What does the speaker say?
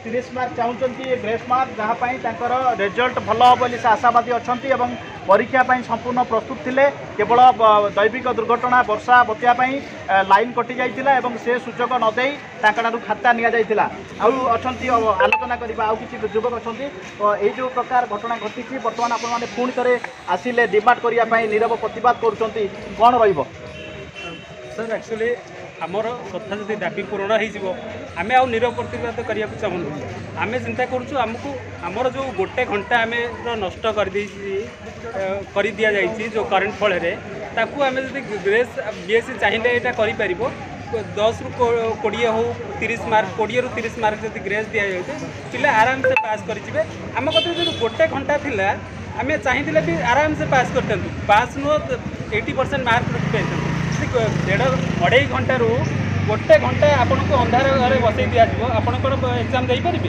30 mark चाहते grace mark जहाँ result भल हम बोली से आशावादी अच्छा परीक्षा संपूर्ण प्रस्तुत थे केवल दैविक दुर्घटना वर्षा बतिया लाइन कटि जाइए से सूचक नदे खाता नि जाइए आलोचना करवा किसी युवक अच्छा ये जो प्रकार घटना घटी बर्तमान आपने पुणी थे आसिले डिमांड करने नीरव प्रतिवाद करुँच कौन रही सर एक्चुअली आमर कथा जब दाबी पूरण हो आम आ नीरव प्रतिवाद करने को चाहूँ आम चिंता करुँ आमको आमर जो गोटे घंटा आम नष्ट कर दि जाइए जो करेन्ट फल ताकू आम जब ग्रेस बीएससी चाहिए यहाँ कर 10 ରୁ 20 हो 30 मार्क 20 ରୁ 30 मार्क जब ग्रेस दि जाए पिला आराम से पास करेंगे आम कत जो गोटे घंटा थिला आम चाहिए भी आराम से पास करते पास नुह 80% मार्क रखिपार 1.5 घंटा गोटे घंटा आपन को अंधार घरे बसई दिज्व आप एग्जाम दे पारे